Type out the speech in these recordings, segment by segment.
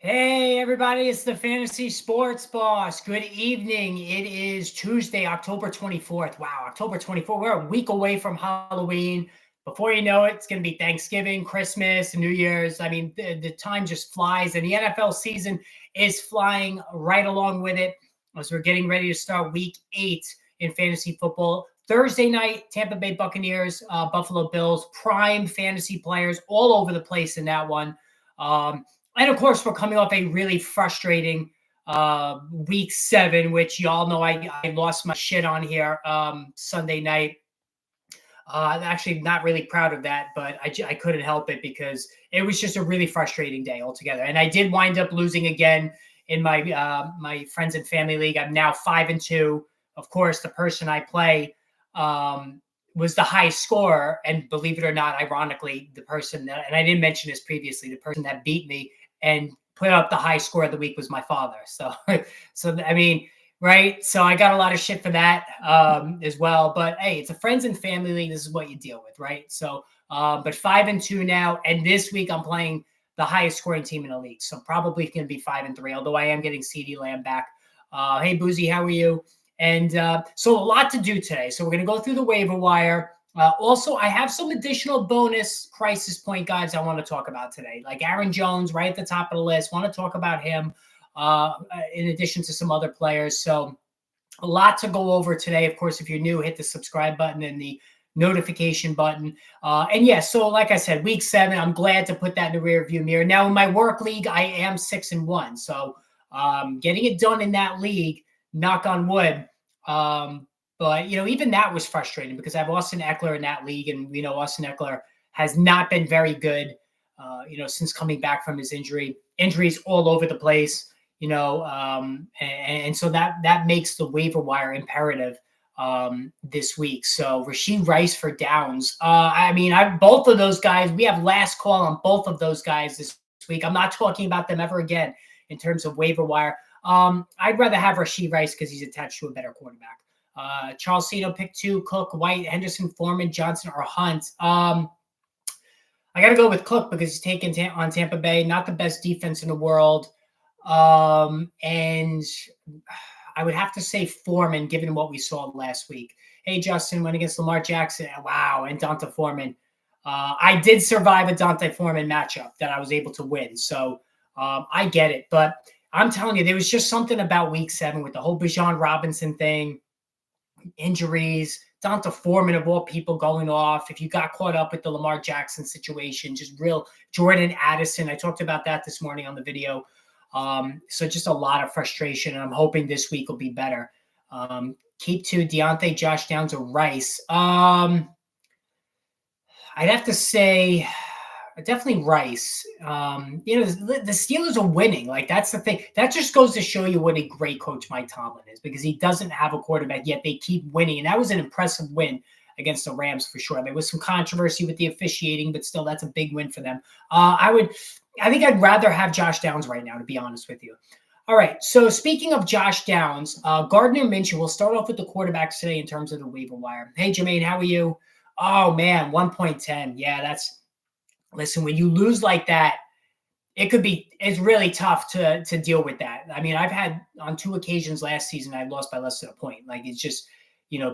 Hey, everybody, it's the Fantasy Sports Boss. Good evening. It is Tuesday, October 24th. Wow, October 24th. We're a week away from Halloween. Before you know it, it's going to be Thanksgiving, Christmas, New Year's. I mean, the time just flies, and the NFL season is flying right along with it as we're getting ready to start week 8 in fantasy football. Thursday night, Tampa Bay Buccaneers, Buffalo Bills, prime fantasy players all over the place in that one. And of course, we're coming off a really frustrating week 7, which y'all know I lost my shit on here Sunday night. I'm actually not really proud of that, but I couldn't help it because it was just a really frustrating day altogether. And I did wind up losing again in my friends and family league. I'm now 5-2. Of course, the person I play was the highest scorer, and believe it or not, ironically, the person that, and I didn't mention this previously, the person that beat me and put up the high score of the week was my father. So, I mean, right. So I got a lot of shit for that as well. But hey, it's a friends and family league. This is what you deal with, right? So, but 5-2 now, and this week I'm playing the highest scoring team in the league. So probably going to be 5-3. Although I am getting CeeDee Lamb back. Hey, Boozy, how are you? And so a lot to do today. So we're going to go through the waiver wire. Also, I have some additional bonus crisis point guys I want to talk about today, like Aaron Jones right at the top of the list. Want to talk about him in addition to some other players. So a lot to go over today. Of course, if you're new, hit the subscribe button and the notification button. And yeah, so like I said, week 7, I'm glad to put that in the rear view mirror. Now in my work league, I am 6-1. So getting it done in that league, knock on wood. But, even that was frustrating because I have Austin Eckler in that league. And, Austin Eckler has not been very good, since coming back from his injuries all over the place, and so that makes the waiver wire imperative this week. So Rashee Rice for Downs. Both of those guys, we have last call on both of those guys this week. I'm not talking about them ever again in terms of waiver wire. I'd rather have Rashee Rice because he's attached to a better quarterback. Charles Cito, pick 2, Cook, White, Henderson, Foreman, Johnson, or Hunt. I got to go with Cook because he's taken on Tampa Bay, not the best defense in the world. And I would have to say Foreman, given what we saw last week. Hey, Justin, went against Lamar Jackson. Wow, and Donta Foreman. I did survive a Donta Foreman matchup that I was able to win. So I get it. But I'm telling you, there was just something about week 7 with the whole Bijan Robinson thing, injuries, Donta Foreman of all people going off. If you got caught up with the Lamar Jackson situation, just real Jordan Addison. I talked about that this morning on the video. So just a lot of frustration, and I'm hoping this week will be better. Keep 2, Deontay, Josh Downs, or Rice. I'd have to say definitely Rice. The Steelers are winning. Like, that's the thing. That just goes to show you what a great coach Mike Tomlin is, because he doesn't have a quarterback, yet they keep winning. And that was an impressive win against the Rams for sure. There was some controversy with the officiating, but still, that's a big win for them. I think I'd rather have Josh Downs right now, to be honest with you. All right, so speaking of Josh Downs, Gardner Minshew, we'll start off with the quarterbacks today in terms of the waiver wire. Hey, Jermaine, how are you? Oh, man, 1.10. Yeah, listen, when you lose like that, it's really tough to deal with that. I mean, I've had on 2 occasions last season, I lost by less than a point. Like, it's just,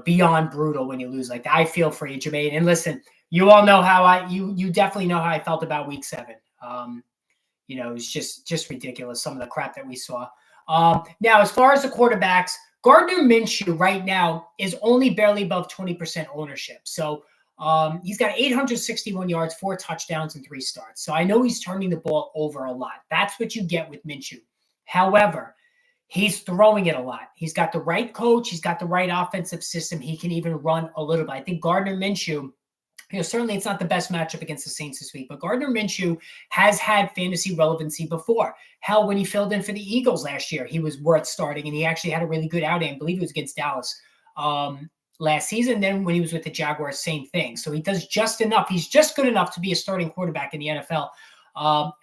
beyond brutal when you lose like that. I feel for you, Jermaine. And listen, you all know how you definitely know how I felt about week 7. It's just ridiculous, some of the crap that we saw. Now, as far as the quarterbacks, Gardner Minshew right now is only barely above 20% ownership. So he's got 861 yards, 4 touchdowns, and 3 starts. So I know he's turning the ball over a lot. That's what you get with Minshew. However, he's throwing it a lot. He's got the right coach. He's got the right offensive system. He can even run a little bit. I think Gardner Minshew, certainly it's not the best matchup against the Saints this week, but Gardner Minshew has had fantasy relevancy before. Hell, when he filled in for the Eagles last year, he was worth starting, and he actually had a really good outing. I believe it was against Dallas last season. Then when he was with the Jaguars, same thing. So he does just enough. He's just good enough to be a starting quarterback in the NFL.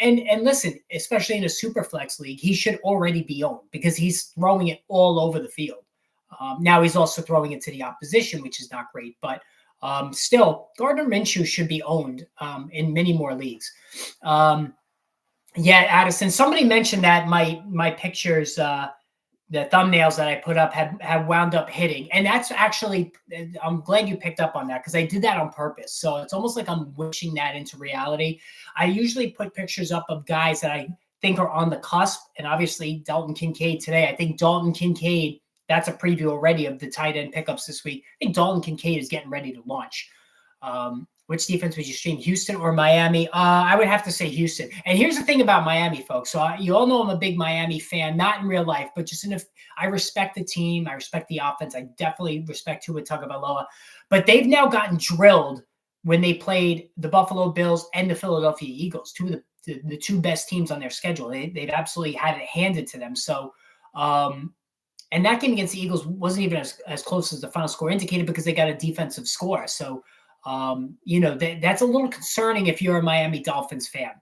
And listen, especially in a super flex league, he should already be owned because he's throwing it all over the field. Now he's also throwing it to the opposition, which is not great, but still, Gardner Minshew should be owned in many more leagues. Yeah, Addison. Somebody mentioned that my pictures, the thumbnails that I put up had wound up hitting, and that's actually. I'm glad you picked up on that because I did that on purpose. So it's almost like I'm wishing that into reality. I usually put pictures up of guys that I think are on the cusp, and obviously Dalton Kincaid today. I think Dalton Kincaid. That's a preview already of the tight end pickups this week. I think Dalton Kincaid is getting ready to launch. Which defense would you stream, Houston or Miami? I would have to say Houston. And here's the thing about Miami, folks. So you all know I'm a big Miami fan, not in real life, but just I respect the team. I respect the offense. I definitely respect Tua Tagovailoa. But they've now gotten drilled when they played the Buffalo Bills and the Philadelphia Eagles, two of the two best teams on their schedule. They've absolutely had it handed to them. So, and that game against the Eagles wasn't even as close as the final score indicated because they got a defensive score. So, that's a little concerning if you're a Miami Dolphins fan.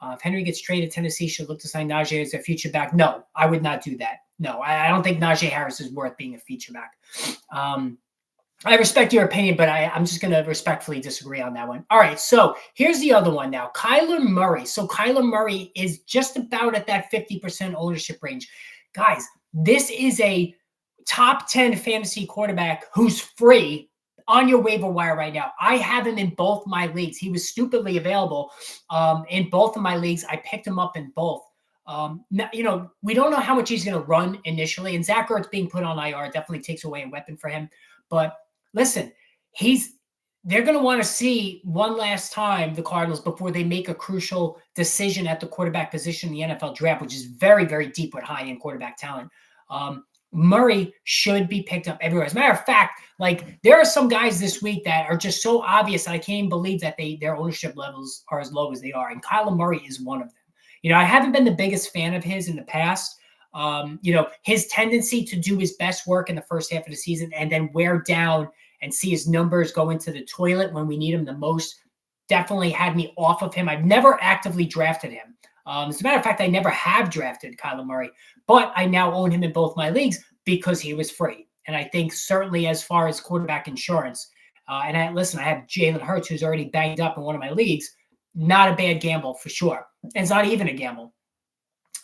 If Henry gets traded, Tennessee should look to sign Najee as their future back. No, I would not do that. No, I don't think Najee Harris is worth being a feature back. I respect your opinion, but I'm just going to respectfully disagree on that one. All right, so here's the other one now. Kyler Murray. So Kyler Murray is just about at that 50% ownership range. Guys, this is a top 10 fantasy quarterback who's free on your waiver wire right now. I have him in both my leagues. He was stupidly available in both of my leagues. I picked him up in both. Now, we don't know how much he's going to run initially, and Zach Ertz being put on IR definitely takes away a weapon for him. But listen, they're going to want to see one last time the Cardinals before they make a crucial decision at the quarterback position in the NFL draft, which is very, very deep with high-end quarterback talent. Murray should be picked up everywhere. As a matter of fact, there are some guys this week that are just so obvious that I can't even believe that their ownership levels are as low as they are. And Kyler Murray is one of them. I haven't been the biggest fan of his in the past. His tendency to do his best work in the first half of the season and then wear down and see his numbers go into the toilet when we need him the most definitely had me off of him. I've never actively drafted him. As a matter of fact, I never have drafted Kyler Murray, but I now own him in both my leagues because he was free. And I think certainly as far as quarterback insurance, I have Jalen Hurts, who's already banged up in one of my leagues, not a bad gamble for sure. And it's not even a gamble.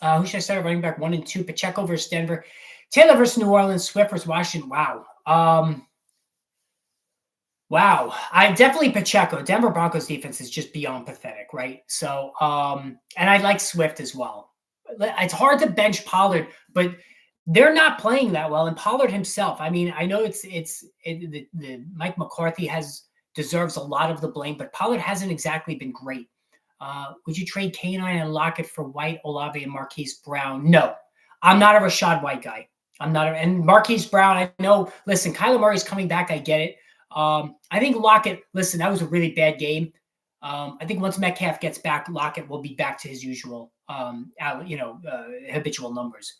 Who should I start at running back 1 and 2? Pacheco versus Denver, Taylor versus New Orleans, Swift versus Washington. Wow. I definitely Pacheco. Denver Broncos defense is just beyond pathetic, right? So, and I like Swift as well. It's hard to bench Pollard, but they're not playing that well. And Pollard himself, I mean, I know the Mike McCarthy deserves a lot of the blame, but Pollard hasn't exactly been great. Would you trade K9 and Lockett for White, Olave, and Marquise Brown? No, I'm not a Rashad White guy. And Marquise Brown, I know, listen, Kyler Murray's coming back. I get it. I think Lockett, listen, that was a really bad game. I think once Metcalf gets back, Lockett will be back to his usual, habitual numbers.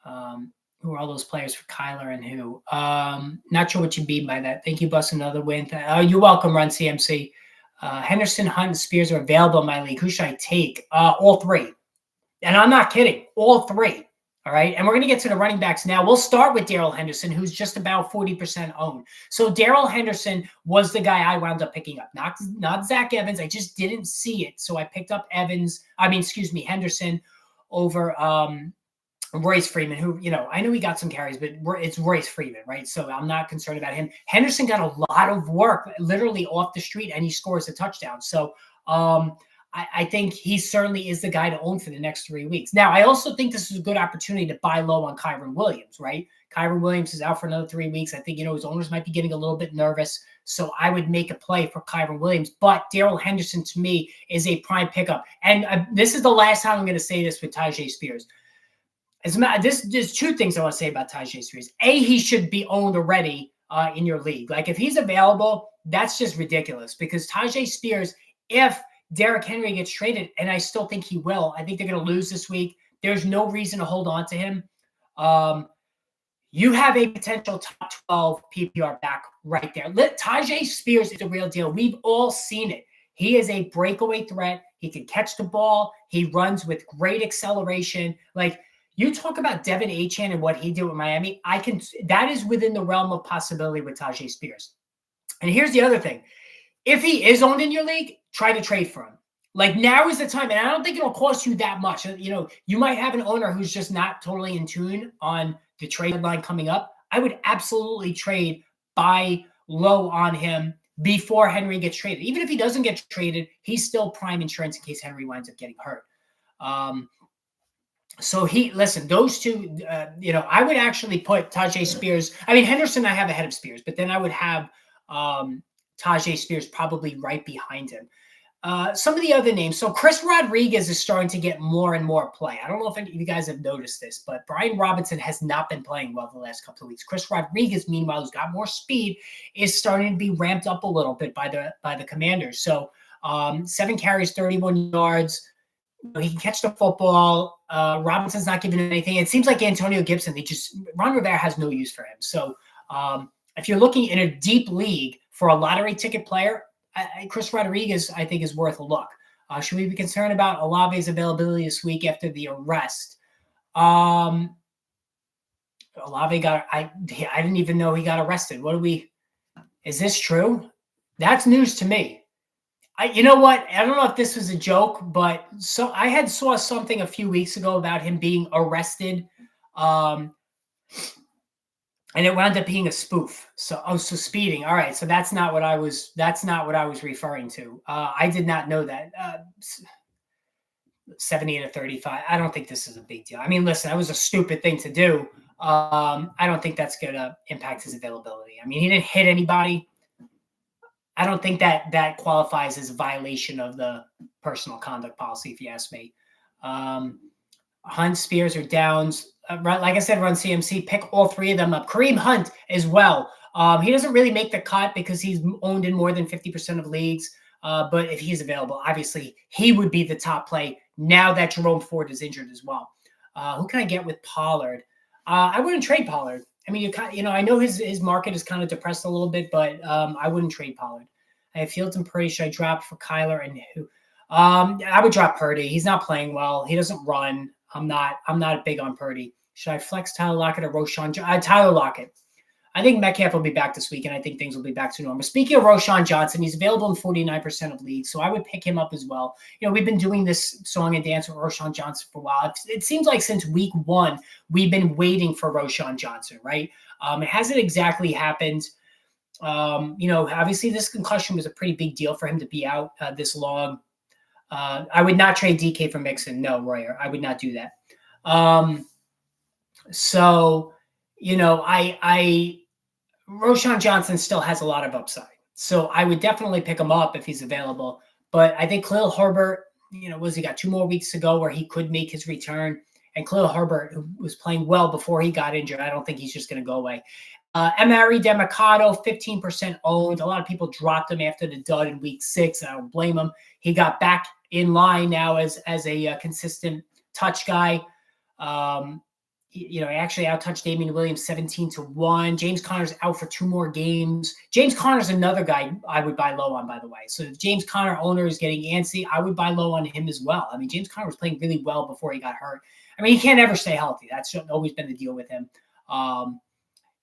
Who are all those players for Kyler and who? Not sure what you mean by that. Thank you, Bus. Another win. You're welcome, Run CMC. Henderson, Hunt, and Spears are available in my league. Who should I take? All three. And I'm not kidding. All three. All right. And we're going to get to the running backs now. We'll start with Darrell Henderson, who's just about 40% owned. So Darrell Henderson was the guy I wound up picking up, not Zach Evans. I just didn't see it. So I picked up Henderson over Royce Freeman, who, I know he got some carries, but it's Royce Freeman, right? So I'm not concerned about him. Henderson got a lot of work literally off the street and he scores a touchdown. So I think he certainly is the guy to own for the next 3 weeks. Now, I also think this is a good opportunity to buy low on Kyren Williams, right? Kyren Williams is out for another 3 weeks. I think, his owners might be getting a little bit nervous. So I would make a play for Kyren Williams. But Darrell Henderson, to me, is a prime pickup. And this is the last time I'm going to say this with Tyjae Spears. There's two things I want to say about Tyjae Spears. A, he should be owned already in your league. Like, if he's available, that's just ridiculous. Because Tyjae Spears, if Derrick Henry gets traded, and I still think he will. I think they're going to lose this week. There's no reason to hold on to him. You have a potential top 12 PPR back right there. Tyjae Spears is a real deal. We've all seen it. He is a breakaway threat. He can catch the ball. He runs with great acceleration. Like, you talk about Devin Achane and what he did with Miami. That is within the realm of possibility with Tyjae Spears. And here's the other thing. If he is owned in your league, try to trade for him. Like now is the time, and I don't think it'll cost you that much. You know, you might have an owner who's just not totally in tune on the trade deadline coming up. I would absolutely trade, buy low on him before Henry gets traded. Even if he doesn't get traded, he's still prime insurance in case Henry winds up getting hurt. So listen, those two, you know, I would actually put Tajay Spears. I mean, Henderson I have ahead of Spears, but then I would have Tajay Spears probably right behind him. Some of the other names. So Chris Rodriguez is starting to get more and more play. I don't know if any of you guys have noticed this, but Brian Robinson has not been playing well the last couple of weeks. Chris Rodriguez, meanwhile, who's got more speed, is starting to be ramped up a little bit by the Commanders. So 7 carries, 31 yards. He can catch the football. Robinson's not giving him anything. It seems like Antonio Gibson, Ron Rivera has no use for him. So if you're looking in a deep league for a lottery ticket player, Chris Rodriguez, I think, is worth a look. Should we be concerned about Olave's availability this week after the arrest? Olave I didn't even know he got arrested. Is this true? That's news to me. You know what? I don't know if this was a joke, but so I saw something a few weeks ago about him being arrested. And it wound up being a spoof. So speeding. All right. So that's not what I was referring to. I did not know that. 70-35. I don't think this is a big deal. I mean, listen, that was a stupid thing to do. I don't think that's going to impact his availability. I mean, he didn't hit anybody. I don't think that qualifies as a violation of the personal conduct policy, if you ask me. Hunt, Spears, or Downs. Like I said, run CMC, pick all three of them up. Kareem Hunt as well. He doesn't really make the cut because he's owned in more than 50% of leagues. But if he's available, obviously he would be the top play now that Jerome Ford is injured as well. Who can I get with Pollard? I wouldn't trade Pollard. I mean, I know his market is kind of depressed a little bit, but I wouldn't trade Pollard. I have Fields and Purdy. Should I drop for Kyler and who? I would drop Purdy. He's not playing well. He doesn't run. I'm not big on Purdy. Should I flex Tyler Lockett or Roshan? Tyler Lockett. I think Metcalf will be back this week, and I think things will be back to normal. Speaking of Roshan Johnson, he's available in 49% of leagues, so I would pick him up as well. You know, we've been doing this song and dance with Roshan Johnson for a while. It seems like since week 1, we've been waiting for Roshan Johnson, right? It hasn't exactly happened. You know, obviously this concussion was a pretty big deal for him to be out this long. I would not trade DK for Mixon. No, Royer, I would not do that. So, you know, Roshan Johnson still has a lot of upside. So I would definitely pick him up if he's available. But I think Khalil Herbert, you know, he got 2 more weeks to go where he could make his return. And Khalil Herbert, who was playing well before he got injured, I don't think he's just going to go away. Emery Demercado, 15% owned. A lot of people dropped him after the dud in week 6, and I don't blame him. He got back in line now as a consistent touch guy. You know, he actually out-touched Damian Williams 17-1. James Conner's out for 2 more games. James Conner's another guy I would buy low on, by the way. So if James Conner owner is getting antsy, I would buy low on him as well. I mean, James Conner was playing really well before he got hurt. I mean, he can't ever stay healthy. That's always been the deal with him.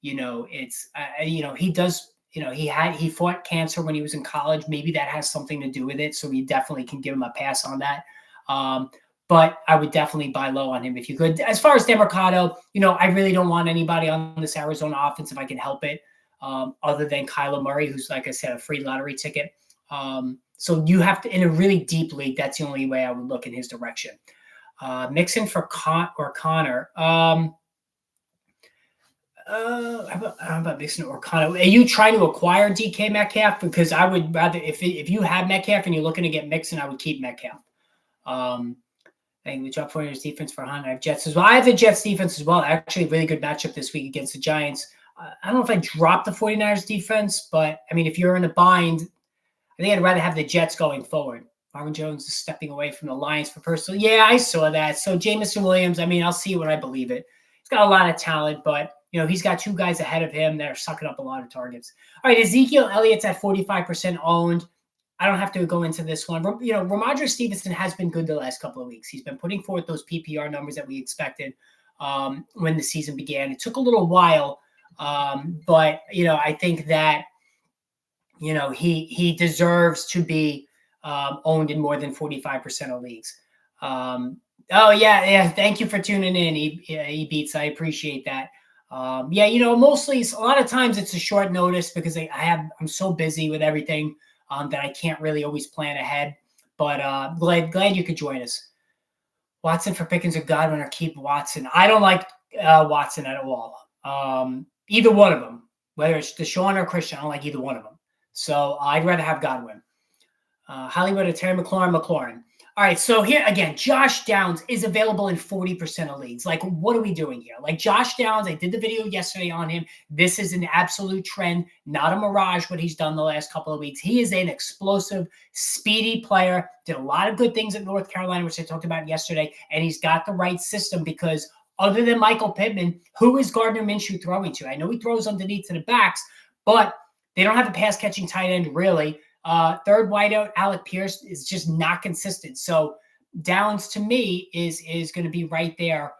You know, it's, you know, he does, you know, he fought cancer when he was in college. Maybe that has something to do with it. So we definitely can give him a pass on that. But I would definitely buy low on him if you could. As far as Demercado, you know, I really don't want anybody on this Arizona offense if I can help it, other than Kyler Murray, who's, like I said, a free lottery ticket. So you have to, in a really deep league, that's the only way I would look in his direction. Mixon for Connor. How about Mixon or Connor? Are you trying to acquire DK Metcalf? Because I would rather, if you have Metcalf and you're looking to get Mixon, I would keep Metcalf. I think we dropped 49ers defense for Hunt. I have Jets as well. I have the Jets defense as well. Actually, a really good matchup this week against the Giants. I don't know if I dropped the 49ers defense, but I mean, if you're in a bind, I think I'd rather have the Jets going forward. Marvin Jones is stepping away from the Lions for personal. Yeah, I saw that. So Jameson Williams, I mean, I'll see when I believe it. He's got a lot of talent, but you know, he's got 2 guys ahead of him that are sucking up a lot of targets. All right, Ezekiel Elliott's at 45% owned. I don't have to go into this one. You know, Ramondre Stevenson has been good the last couple of weeks. He's been putting forth those PPR numbers that we expected when the season began. It took a little while, but, you know, I think that, you know, he deserves to be owned in more than 45% of leagues. Oh yeah. Thank you for tuning in, E-Beats. I appreciate that. Mostly a lot of times it's a short notice because I'm so busy with everything that I can't really always plan ahead. But glad you could join us. Watson for Pickens or Godwin, or keep Watson. I don't like Watson at all. Either one of them, whether it's Deshaun or Christian, I don't like either one of them. So I'd rather have Godwin. Hollywood or Terry McLaurin. All right, so here again, Josh Downs is available in 40% of leagues. Like, what are we doing here? Like, Josh Downs, I did the video yesterday on him. This is an absolute trend, not a mirage, what he's done the last couple of weeks. He is an explosive, speedy player, did a lot of good things at North Carolina, which I talked about yesterday, and he's got the right system because other than Michael Pittman, who is Gardner Minshew throwing to? I know he throws underneath to the backs, but they don't have a pass-catching tight end, really. Third wideout, Alec Pierce, is just not consistent. So Downs to me is going to be right there.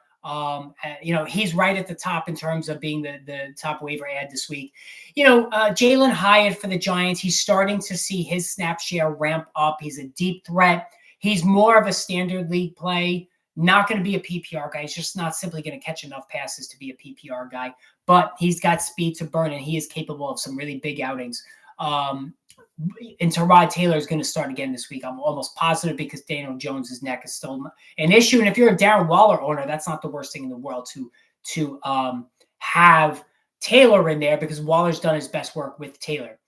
He's right at the top in terms of being the top waiver ad this week. Jalen Hyatt for the Giants, he's starting to see his snap share ramp up. He's a deep threat. He's more of a standard league play, not going to be a PPR guy. He's just not simply going to catch enough passes to be a PPR guy, but he's got speed to burn and he is capable of some really big outings. And Tyrod Taylor is going to start again this week. I'm almost positive because Daniel Jones's neck is still an issue. And if you're a Darren Waller owner, that's not the worst thing in the world to have Taylor in there because Waller's done his best work with Taylor.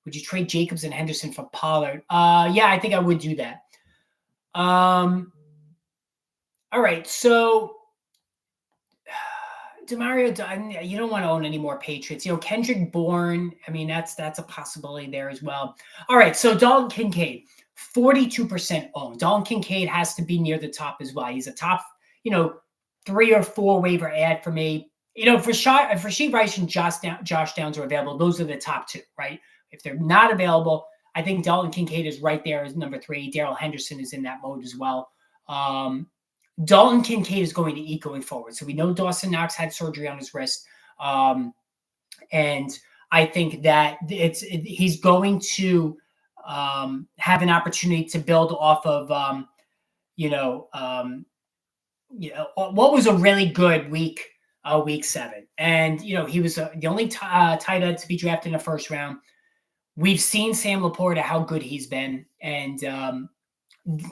Would you trade Jacobs and Henderson for Pollard? Yeah, I think I would do that. All right, so DeMario, you don't want to own any more Patriots. Kendrick Bourne, I mean, that's a possibility there as well. All right, so Dalton Kincaid, 42% owned. Dalton Kincaid has to be near the top as well. He's a top, 3 or 4 waiver ad for me. For Rashee Rice and Josh Downs are available, those are the top 2, right? If they're not available, I think Dalton Kincaid is right there as number 3. Darrell Henderson is in that mode as well. Dalton Kincaid is going to eat going forward. So we know Dawson Knox had surgery on his wrist. And I think that he's going to have an opportunity to build off of, what was a really good week 7. And, he was the only tight end to be drafted in the first round. We've seen Sam Laporta, how good he's been. And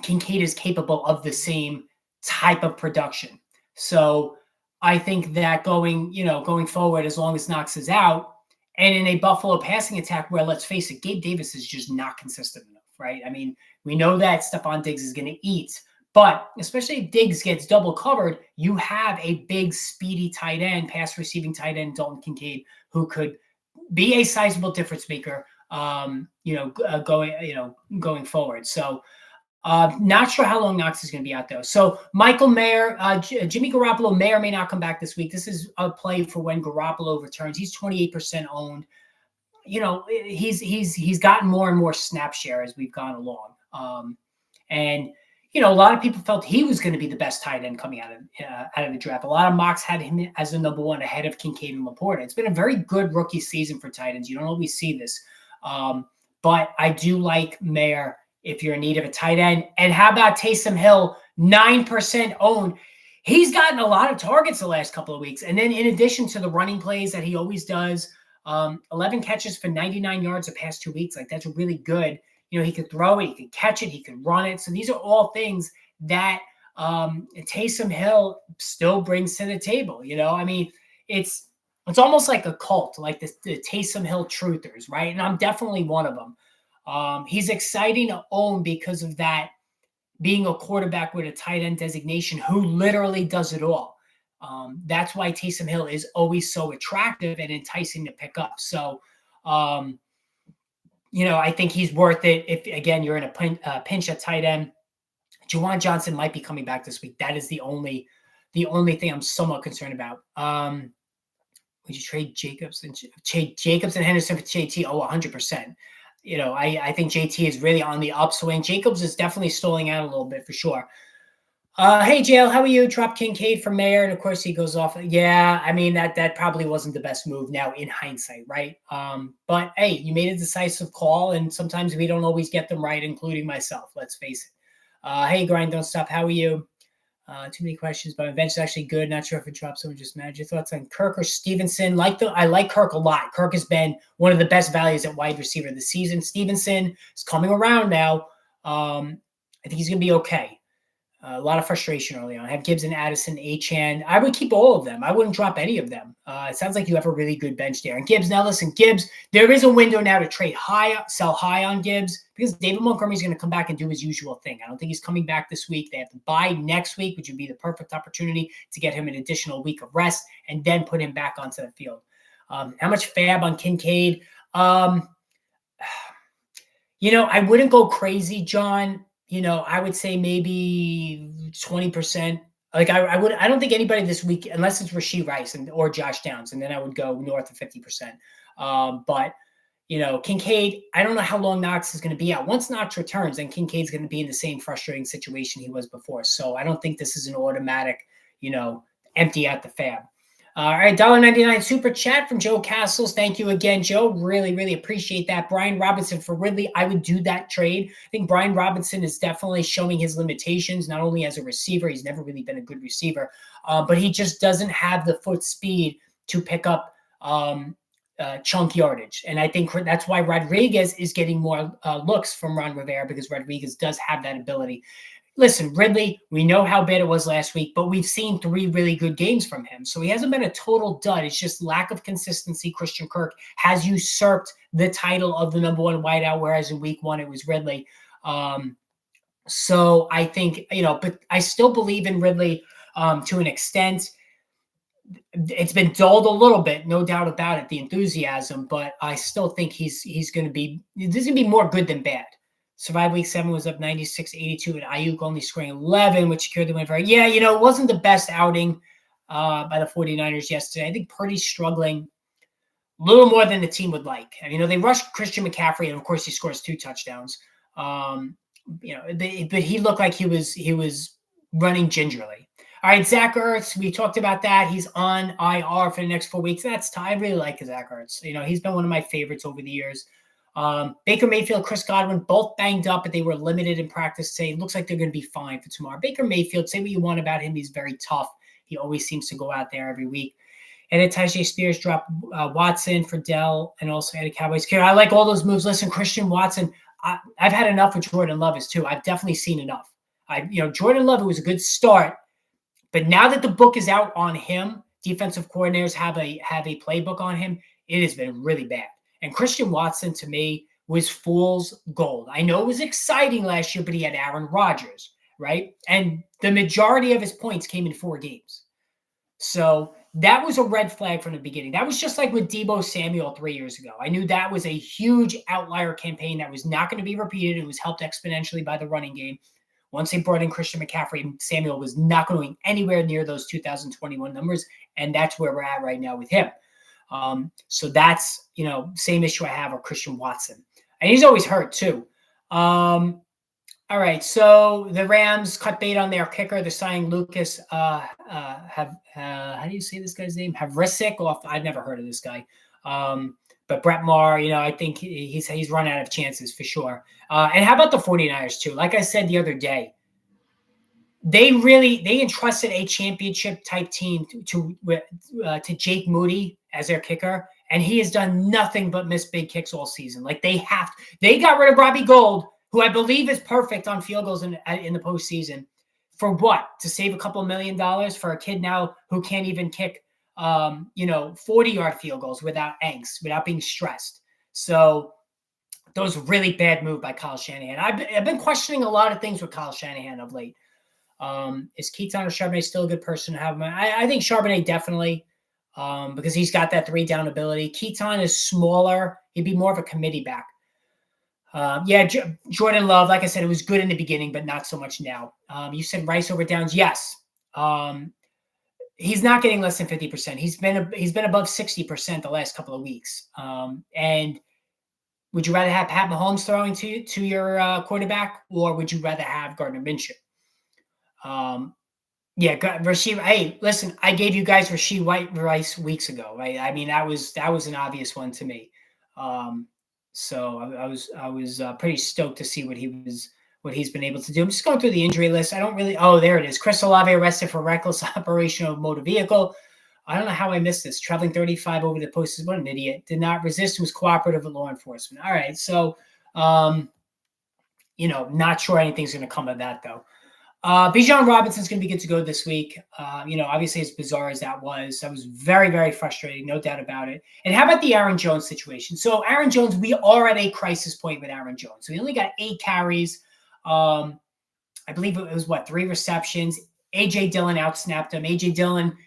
Kincaid is capable of the same type of production. So I think that going forward, as long as Knox is out, and in a Buffalo passing attack where, let's face it, Gabe Davis is just not consistent enough, right? I mean, we know that Stephon Diggs is going to eat, but especially if Diggs gets double covered, you have a big, speedy tight end, pass receiving tight end, Dalton Kincaid, who could be a sizable difference maker, going forward. So not sure how long Knox is going to be out, though. So Michael Mayer, Jimmy Garoppolo may or may not come back this week. This is a play for when Garoppolo returns. He's 28% owned. He's gotten more and more snap share as we've gone along. And a lot of people felt he was going to be the best tight end coming out of the draft. A lot of mocks had him as the number 1 ahead of Kincaid and Laporta. It's been a very good rookie season for tight ends. You don't always see this. But I do like Mayer if you're in need of a tight end. And how about Taysom Hill, 9% owned? He's gotten a lot of targets the last couple of weeks. And then in addition to the running plays that he always does, 11 catches for 99 yards the past 2 weeks. Like, that's really good. He could throw it, he could catch it, he could run it. So these are all things that Taysom Hill still brings to the table. I mean, it's almost like a cult, like the Taysom Hill truthers, right? And I'm definitely one of them. He's exciting to own because of that, being a quarterback with a tight end designation who literally does it all. That's why Taysom Hill is always so attractive and enticing to pick up. So, I think he's worth it. If, again, you're in a pinch at tight end, Juwan Johnson might be coming back this week. That is the only thing I'm somewhat concerned about. Would you trade Jacobs and Henderson for JT? Oh, 100%. I think JT is really on the upswing. Jacobs is definitely stalling out a little bit for sure. Hey, Jail, how are you? Drop Kincaid for mayor, and of course he goes off. Yeah, I mean that probably wasn't the best move now in hindsight, right? But hey, you made a decisive call, and sometimes we don't always get them right, including myself. Let's face it. Hey, Grind, don't stop. How are you? Too many questions, but my bench is actually good. Not sure if it drops. Someone just mad. Your thoughts on Kirk or Stevenson? I like Kirk a lot. Kirk has been one of the best values at wide receiver this season. Stevenson is coming around now. I think he's going to be okay. A lot of frustration early on. I have Gibbs and Addison, Achane. I would keep all of them. I wouldn't drop any of them. It sounds like you have a really good bench there. And Gibbs, now listen, Gibbs, there is a window now to trade high, sell high on Gibbs because David Montgomery's going to come back and do his usual thing. I don't think he's coming back this week. They have to buy next week, which would be the perfect opportunity to get him an additional week of rest and then put him back onto the field. How much fab on Kincaid? I wouldn't go crazy, John. I would say maybe 20%. Like I don't think anybody this week, unless it's Rashee Rice or Josh Downs, and then I would go north of 50%. But Kincaid, I don't know how long Knox is going to be out. Once Knox returns, then Kincaid's going to be in the same frustrating situation he was before. So I don't think this is an automatic, empty out the fab. All right, $1.99 super chat from Joe Castles. Thank you again, Joe. Really, really appreciate that. Brian Robinson for Ridley. I would do that trade. I think Brian Robinson is definitely showing his limitations, not only as a receiver. He's never really been a good receiver, but he just doesn't have the foot speed to pick up chunk yardage. And I think that's why Rodriguez is getting more looks from Ron Rivera, because Rodriguez does have that ability. Listen, Ridley, we know how bad it was last week, but we've seen 3 really good games from him. So he hasn't been a total dud. It's just lack of consistency. Christian Kirk has usurped the title of the number 1 wideout, whereas in week 1 it was Ridley. So I think, but I still believe in Ridley to an extent. It's been dulled a little bit, no doubt about it, the enthusiasm, but I still think he's going to be – this is going to be more good than bad. Survived week 7, was up 96-82, and Ayuk only scoring 11, which secured the win for. Yeah, it wasn't the best outing by the 49ers yesterday. I think Purdy's struggling a little more than the team would like. They rushed Christian McCaffrey, and of course he scores 2 touchdowns. But he looked like he was running gingerly. All right, Zach Ertz, we talked about that. He's on IR for the next 4 weeks. I really like Zach Ertz. He's been one of my favorites over the years. Baker Mayfield, Chris Godwin, both banged up, but they were limited in practice today. It looks like they're going to be fine for tomorrow. Baker Mayfield, say what you want about him. He's very tough. He always seems to go out there every week. And then Tajay Spears dropped Watson for Dell and also added Cowboys. I like all those moves. Listen, Christian Watson, I've had enough with Jordan Love too. I've definitely seen enough. Jordan Love, it was a good start, but now that the book is out on him, defensive coordinators have a playbook on him. It has been really bad. And Christian Watson, to me, was fool's gold. I know it was exciting last year, but he had Aaron Rodgers, right? And the majority of his points came in 4 games. So that was a red flag from the beginning. That was just like with Deebo Samuel 3 years ago. I knew that was a huge outlier campaign that was not going to be repeated. It was helped exponentially by the running game. Once they brought in Christian McCaffrey, Samuel was not going anywhere near those 2021 numbers, and that's where we're at right now with him. So that's, same issue I have with Christian Watson. And he's always hurt too. All right. So the Rams cut bait on their kicker. They're signing Lucas, how do you say this guy's name? Havrisik off. I've never heard of this guy. But Brett Maher, I think he's run out of chances for sure. And how about the 49ers too? Like I said the other day, they entrusted a championship type team to Jake Moody as their kicker, and he has done nothing but miss big kicks all season. Like they got rid of Robbie Gould, who I believe is perfect on field goals in the postseason. For what? To save a couple $1 million for a kid now who can't even kick 40-yard field goals without angst, without being stressed. So that was a really bad move by Kyle Shanahan. I've been questioning a lot of things with Kyle Shanahan of late. Is Keaton or Charbonnet still a good person to have? I think Charbonnet definitely, because he's got that 3-down ability. Keaton is smaller. He'd be more of a committee back. Jordan Love, like I said, it was good in the beginning, but not so much now. You said Rice over Downs. Yes. He's not getting less than 50%. He's been above 60% the last couple of weeks. And would you rather have Pat Mahomes throwing to your quarterback, or would you rather have Gardner Minshew? Yeah, Rasheed. Hey, listen, I gave you guys Rasheed White Rice weeks ago, right? I mean, that was an obvious one to me. Um, so I was pretty stoked to see what he's been able to do. I'm just going through the injury list. I don't really. Oh, there it is. Chris Olave arrested for reckless operation of motor vehicle. I don't know how I missed this. Traveling 35 over the post. What an idiot! Did not resist. Was cooperative with law enforcement. All right, so not sure anything's going to come of that though. Bijan Robinson's going to be good to go this week. Obviously, as bizarre as that was very, very frustrating, no doubt about it. And how about the Aaron Jones situation? So, Aaron Jones, we are at a crisis point with Aaron Jones. So, he only got 8 carries. I believe it was, 3 receptions. A.J. Dillon outsnapped him. A.J. Dillon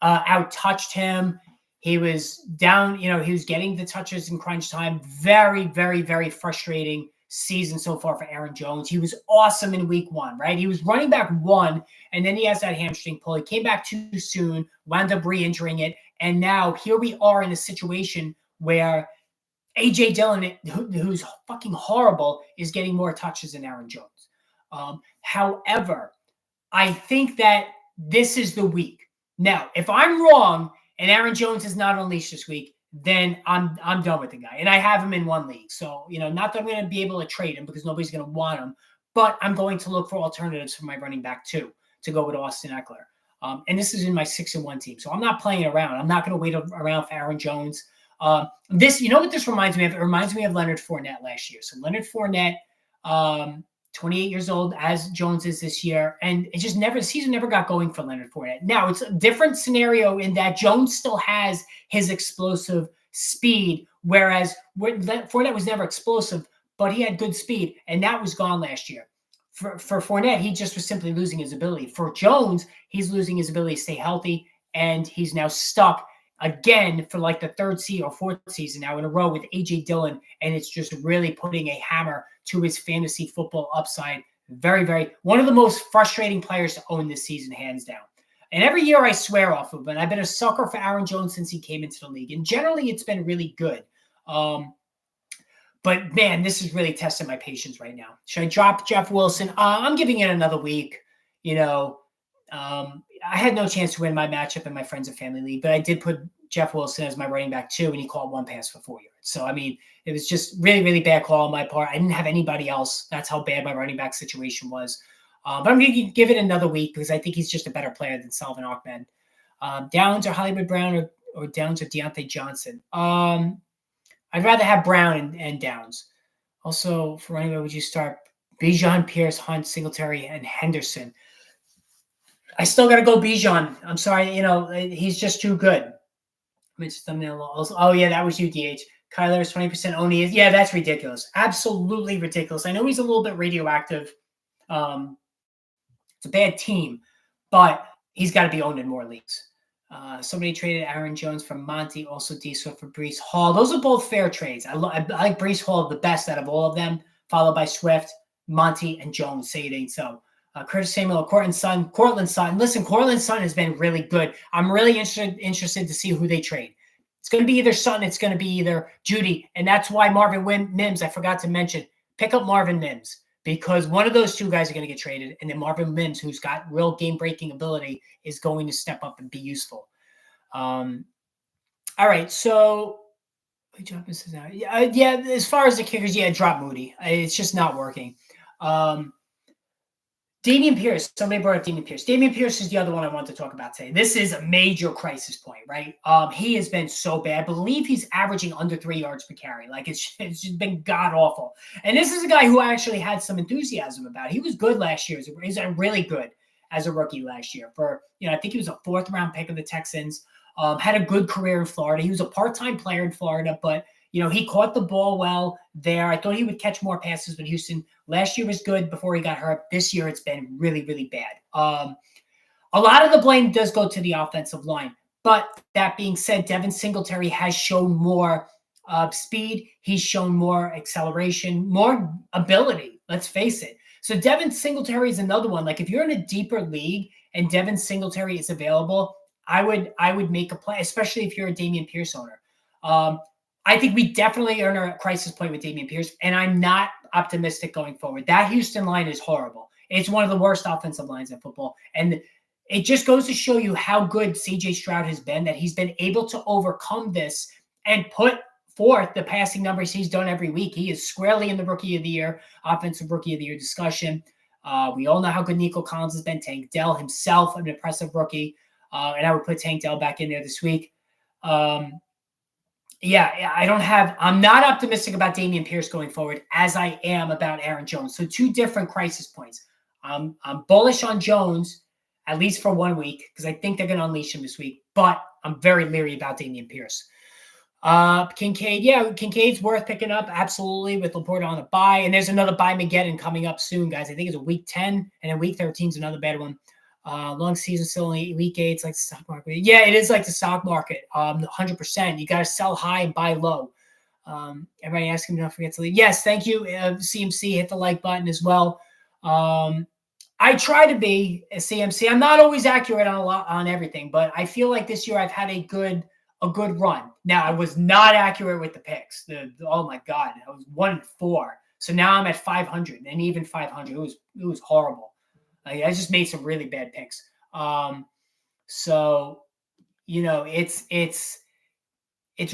out-touched him. He was down, he was getting the touches in crunch time. Very, very, very frustrating season so far for Aaron Jones. He was awesome in week 1, right? He was running back 1, and then he has that hamstring pull. He came back too soon, wound up re-injuring it, and now here we are in a situation where A.J. Dillon, who's fucking horrible, is getting more touches than Aaron Jones. However, I think that this is the week. Now, if I'm wrong and Aaron Jones is not unleashed this week, then I'm done with the guy. And I have him in 1 league. So, not that I'm going to be able to trade him because nobody's going to want him, but I'm going to look for alternatives for my running back too, to go with Austin Eckler. And this is in my 6-1 team. So I'm not playing around. I'm not going to wait around for Aaron Jones. This, what this reminds me of? It reminds me of Leonard Fournette last year. So Leonard Fournette, 28 years old as Jones is this year. And the season never got going for Leonard Fournette. Now it's a different scenario in that Jones still has his explosive speed, whereas Fournette was never explosive, but he had good speed, and that was gone last year. For Fournette, he just was simply losing his ability. For Jones, he's losing his ability to stay healthy, and he's now stuck again for like the 3rd or 4th season now in a row with A.J. Dillon, and it's just really putting a hammer to his fantasy football upside. Very, very, one of the most frustrating players to own this season, hands down. And every year I swear off of him. I've been a sucker for Aaron Jones since he came into the league. And generally it's been really good. But, man, this is really testing my patience right now. Should I drop Jeff Wilson? I'm giving it another week. I had no chance to win my matchup in my friends and family league, but I did put Jeff Wilson as my running back too, and he caught 1 pass for 4 yards. So, I mean, it was just really, really bad call on my part. I didn't have anybody else. That's how bad my running back situation was. But I'm going to give it another week because I think he's just a better player than Salvin Ahmed. Downs or Hollywood Brown or Downs or Deontay Johnson? I'd rather have Brown and Downs. Also, for running back, would you start Bijan, Pierce, Hunt, Singletary, and Henderson? I still got to go Bijan. I'm sorry, he's just too good. Thumbnail also. Oh, yeah, that was you, DH. Kyler is 20% only. Yeah, that's ridiculous. Absolutely ridiculous. I know he's a little bit radioactive. It's a bad team, but he's got to be owned in more leagues. Somebody traded Aaron Jones for Monty, also D Swift for Breece Hall. Those are both fair trades. I like Breece Hall the best out of all of them, followed by Swift, Monty, and Jones. Say it ain't so. Curtis Samuel, Cortland Sutton. Listen, Cortland Sutton has been really good. I'm really interested to see who they trade. It's going to be either Sutton, it's going to be either Judy, and that's why Marvin Mims, I forgot to mention, pick up Marvin Mims, because one of those 2 guys are going to get traded, and then Marvin Mims, who's got real game-breaking ability, is going to step up and be useful. All right, so yeah, as far as the kickers, drop Moody. It's just not working. Dameon Pierce. Somebody brought up Dameon Pierce. Dameon Pierce is the other one I want to talk about today. This is a major crisis point, right? He has been so bad. I believe he's averaging under 3 yards per carry. Like it's just been god awful. And this is a guy who I actually had some enthusiasm about. He was good last year. He's really good as a rookie last year. I think he was a 4th round pick of the Texans. Had a good career in Florida. He was a part-time player in Florida, but he caught the ball well there. I thought he would catch more passes with Houston. Last year was good before he got hurt. This year it's been really, really bad. A lot of the blame does go to the offensive line. But that being said, Devin Singletary has shown more speed. He's shown more acceleration, more ability. Let's face it. So Devin Singletary is another one. Like if you're in a deeper league and Devin Singletary is available, I would make a play, especially if you're a Dameon Pierce owner. I think we definitely are in a crisis point with Dameon Pierce, and I'm not optimistic going forward. That Houston line is horrible. It's one of the worst offensive lines in football. And it just goes to show you how good CJ Stroud has been, that he's been able to overcome this and put forth the passing numbers he's done every week. He is squarely in the Rookie of the Year, Offensive Rookie of the Year discussion. We all know how good Nico Collins has been. Tank Dell himself, an impressive rookie. And I would put Tank Dell back in there this week. I'm not optimistic about Dameon Pierce going forward as I am about Aaron Jones. So two different crisis points. I'm bullish on Jones, at least for 1 week, because I think they're going to unleash him this week. But I'm very leery about Dameon Pierce. Kincaid's worth picking up, absolutely, with Laporta on a bye. And there's another bye Mageddon coming up soon, guys. I think it's a week 10, and then week 13 is another bad one. Long season still only week 8. It's like the stock market. Yeah, it is like the stock market. 100%. You got to sell high and buy low. Everybody asking me, don't forget to leave. Yes, thank you. CMC, hit the like button as well. I try to be a CMC. I'm not always accurate on everything, but I feel like this year I've had a good run. Now, I was not accurate with the picks. Oh my God, I was 1-4. So now I'm at 500, and even 500. It was horrible. I just made some really bad picks. So it's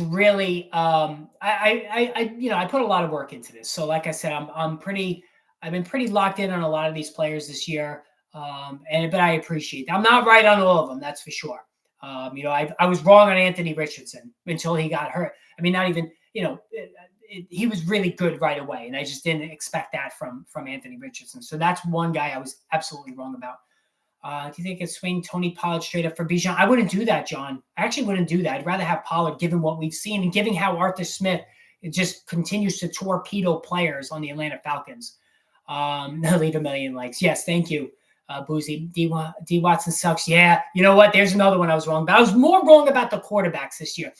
really I put a lot of work into this. So like I said, I've been pretty locked in on a lot of these players this year. But I appreciate that. I'm not right on all of them, that's for sure. I was wrong on Anthony Richardson until he got hurt. I mean, not even, he was really good right away, and I just didn't expect that from Anthony Richardson. So that's one guy I was absolutely wrong about. Do you think it's swing Tony Pollard straight up for Bijan? I wouldn't do that, John. I actually wouldn't do that. I'd rather have Pollard, given what we've seen and given how Arthur Smith just continues to torpedo players on the Atlanta Falcons. Leave a million likes. Yes, thank you, Boozy. D. Watson sucks. Yeah, you know what? There's another one I was wrong about. I was more wrong about the quarterbacks this year.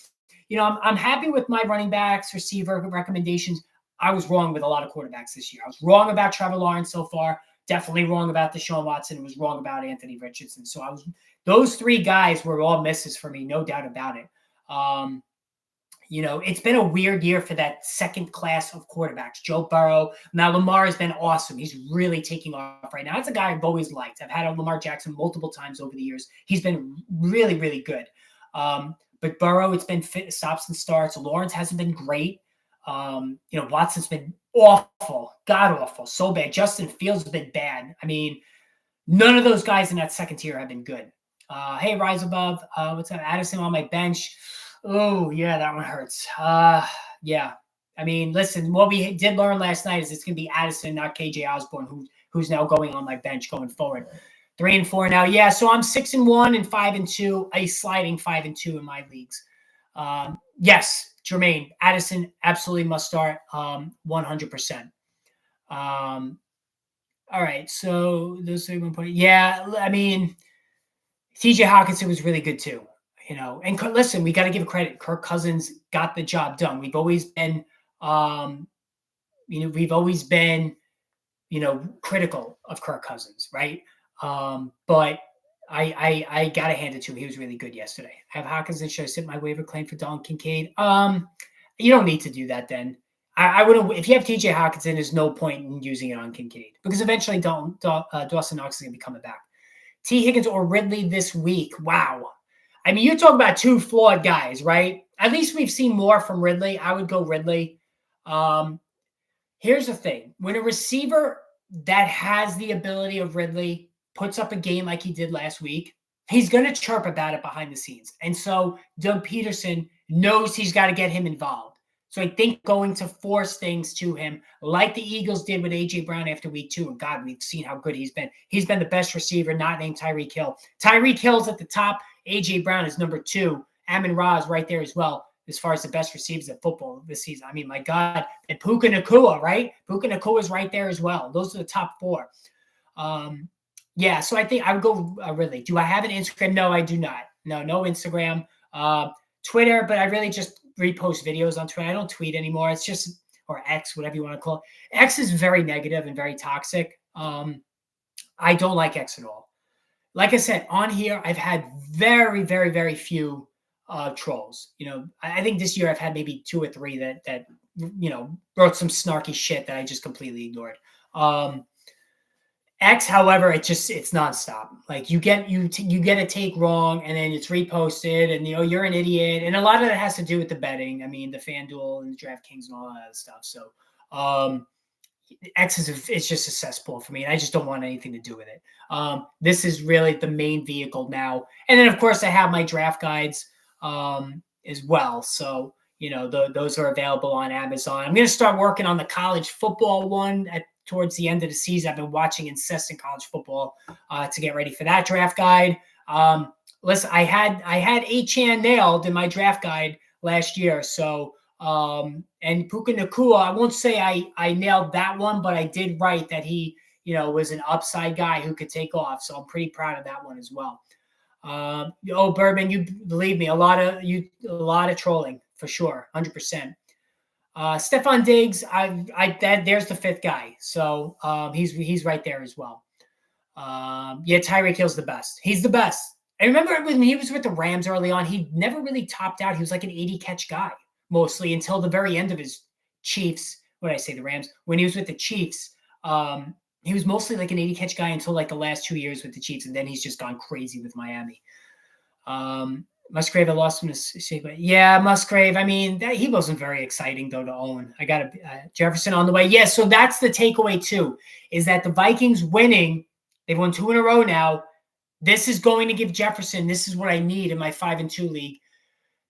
I'm happy with my running backs, receiver recommendations. I was wrong with a lot of quarterbacks this year. I was wrong about Trevor Lawrence so far. Definitely wrong about Deshaun Watson. Was wrong about Anthony Richardson. So those three guys were all misses for me, no doubt about it. It's been a weird year for that second class of quarterbacks. Joe Burrow. Now, Lamar has been awesome. He's really taking off right now. That's a guy I've always liked. I've had Lamar Jackson multiple times over the years. He's been really, really good. But Burrow, it's been stops and starts. Lawrence hasn't been great. Watson's been awful, god-awful, so bad. Justin Fields has been bad. I mean, none of those guys in that second tier have been good. Hey, Rise Above. What's up? Addison on my bench. Oh, yeah, that one hurts. Yeah. I mean, listen, what we did learn last night is it's going to be Addison, not KJ Osborne, who's now going on my bench going forward. 3-4 now. Yeah, so I'm 6-1 and 5-2, a sliding 5-2 in my leagues. Yes, Jermaine, Addison absolutely must start 100%. All right, so those 3 1 point. Yeah, I mean, TJ Hawkinson was really good too. And listen, we got to give credit. Kirk Cousins got the job done. We've always been, critical of Kirk Cousins, right? But I got to hand it to him. He was really good yesterday. I have Hawkinson. Should I sit my waiver claim for Don Kincaid? You don't need to do that then. I wouldn't. If you have TJ Hawkinson, there's no point in using it on Kincaid because eventually Dawson Knox is going to be coming back. T. Higgins or Ridley this week. Wow. I mean, you talk about two flawed guys, right? At least we've seen more from Ridley. I would go Ridley. Here's the thing. When a receiver that has the ability of Ridley puts up a game like he did last week, he's going to chirp about it behind the scenes. And so Doug Peterson knows he's got to get him involved. So I think going to force things to him like the Eagles did with A.J. Brown after week 2. And God, we've seen how good he's been. He's been the best receiver, not named Tyreek Hill. Tyreek Hill's at the top. A.J. Brown is number 2. Amon-Ra is right there as well as far as the best receivers in football this season. I mean, my God. And Puka Nacua, right? Puka Nacua is right there as well. Those are the top 4. Yeah, so I think I would go Ridley. Do I have an Instagram? No, I do not. No Instagram. Twitter, but I really just repost videos on Twitter. I don't tweet anymore. It's just, or X, whatever you want to call it. X is very negative and very toxic. I don't like X at all. Like I said, on here, I've had very, very, very few trolls. I think this year I've had maybe 2 or 3 that wrote some snarky shit that I just completely ignored. X, however, it's nonstop. Like you get a take wrong, and then it's reposted, and you're an idiot. And a lot of that has to do with the betting. I mean, the FanDuel and the DraftKings and all that stuff. So X it's just a cesspool for me, and I just don't want anything to do with it. This is really the main vehicle now, and then of course I have my draft guides as well. So those are available on Amazon. I'm going to start working on the college football one towards the end of the season. I've been watching incessant college football to get ready for that draft guide. Listen, I had Achane nailed in my draft guide last year, so. And Puka Nacua, I won't say I nailed that one, but I did write that he, was an upside guy who could take off. So I'm pretty proud of that one as well. Birdman, you believe me, a lot of trolling for sure, 100%. Stephon Diggs, there's the fifth guy, so he's right there as well. Tyreek Hill's the best. He's the best. I remember when he was with the Rams early on, he never really topped out. He was like an 80 catch guy mostly until the very end of his Chiefs. What did I say? The Rams. When he was with the Chiefs, he was mostly like an 80 catch guy until like the last 2 years with the Chiefs, and then he's just gone crazy with Miami. Musgrave, I lost him to see, but yeah, Musgrave. I mean, he wasn't very exciting though to own. I got Jefferson on the way. Yeah, so that's the takeaway too, is that the Vikings winning. They've won 2 in a row now. This is going to give Jefferson. This is what I need in my 5-2 league.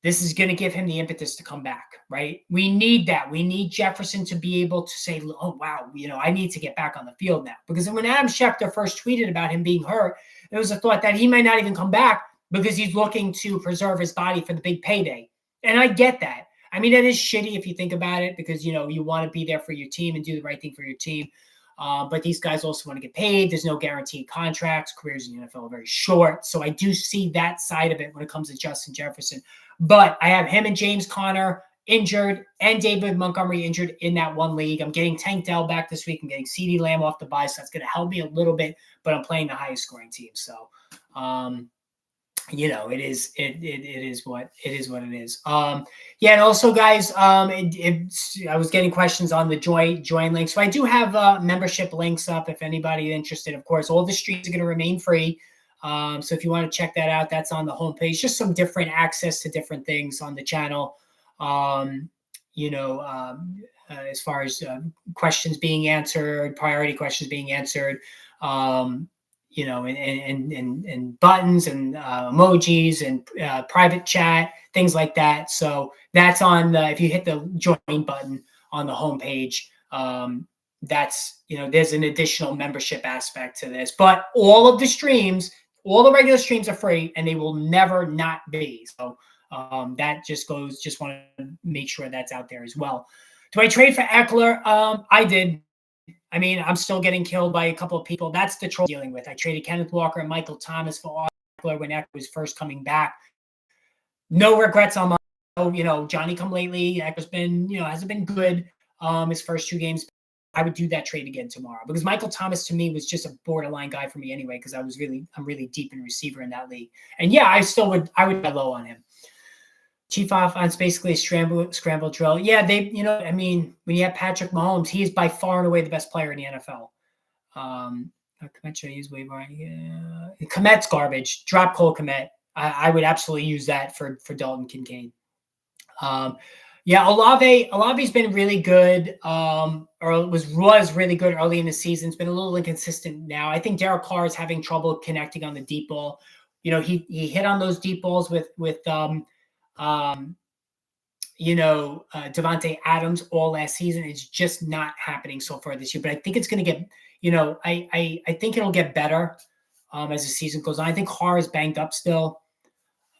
This is going to give him the impetus to come back, right? We need that. We need Jefferson to be able to say, oh, wow, I need to get back on the field now. Because when Adam Schefter first tweeted about him being hurt, there was a thought that he might not even come back because he's looking to preserve his body for the big payday. And I get that. I mean, that is shitty if you think about it because, you want to be there for your team and do the right thing for your team. But these guys also want to get paid. There's no guaranteed contracts. Careers in the NFL are very short. So I do see that side of it when it comes to Justin Jefferson. But I have him and James Conner injured and David Montgomery injured in that one league. I'm getting Tank Dell back this week. I'm getting CeeDee Lamb off the bye, so that's going to help me a little bit. But I'm playing the highest scoring team. So, it is what it is. And also, guys, I was getting questions on the join link. So I do have membership links up if anybody interested. Of course, all the streams are going to remain free. So if you want to check that out, that's on the homepage. Just some different access to different things on the channel. As far as questions being answered, priority questions being answered, and buttons and emojis and private chat, things like that. So that's on if you hit the join button on the homepage, that's, there's an additional membership aspect to this, but all of the streams, all the regular streams are free and they will never not be. So that just want to make sure that's out there as well. Do I trade for Eckler? I did. I mean, I'm still getting killed by a couple of people. That's the troll dealing with. I traded Kenneth Walker and Michael Thomas for Eckler when Eckler was first coming back. No regrets on my, Johnny come lately. Eckler's been, hasn't been good his first 2 games. I would do that trade again tomorrow because Michael Thomas to me was just a borderline guy for me anyway because I'm really deep in receiver in that league. And yeah, I would buy low on him. Chief offense, basically a scramble drill. Yeah, when you have Patrick Mahomes, he is by far and away the best player in the NFL. Komet, should I use Waiver? Yeah. Komet's garbage. Drop Cole Komet. I would absolutely use that for Dalton Kincaid. Olave's been really good. Or was really good early in the season. It's been a little inconsistent now. I think Derek Carr is having trouble connecting on the deep ball. He hit on those deep balls with Devontae Adams all last season. It's just not happening so far this year. But I think it's going to get, I think it'll get better as the season goes on. I think Carr is banged up still.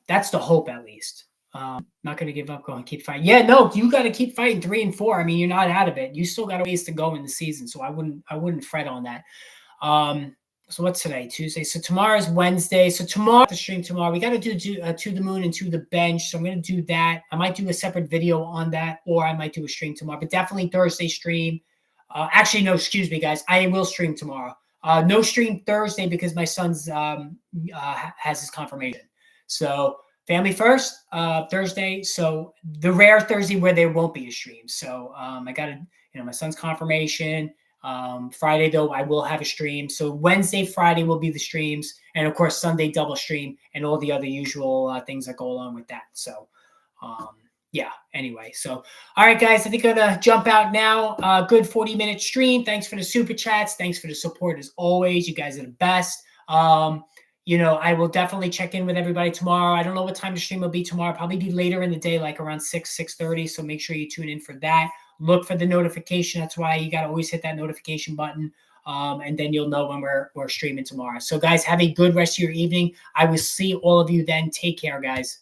That's the hope, at least. Not going to give up. Go and keep fighting. Yeah, no, you got to keep fighting 3 and 4. I mean, you're not out of it. You still got a ways to go in the season, so I wouldn't fret on that. So what's today? Tuesday. So tomorrow's Wednesday. So tomorrow, the stream tomorrow, we got to do To the Moon and To the Bench. So I'm going to do that. I might do a separate video on that, or I might do a stream tomorrow. But definitely Thursday stream. Actually, no, excuse me, guys. I will stream tomorrow. No stream Thursday because my son's has his confirmation. So family first, Thursday. So the rare Thursday where there won't be a stream. So I got to, my son's confirmation. Friday, though, I will have a stream. So Wednesday, Friday will be the streams. And, of course, Sunday double stream and all the other usual things that go along with that. So, yeah, anyway. So, all right, guys, I think I'm going to jump out now. Good 40-minute stream. Thanks for the super chats. Thanks for the support as always. You guys are the best. I will definitely check in with everybody tomorrow. I don't know what time the stream will be tomorrow. Probably be later in the day, like around 6:30. So make sure you tune in for that. Look for the notification. That's why you got to always hit that notification button. And then you'll know when we're streaming tomorrow. So, guys, have a good rest of your evening. I will see all of you then. Take care, guys.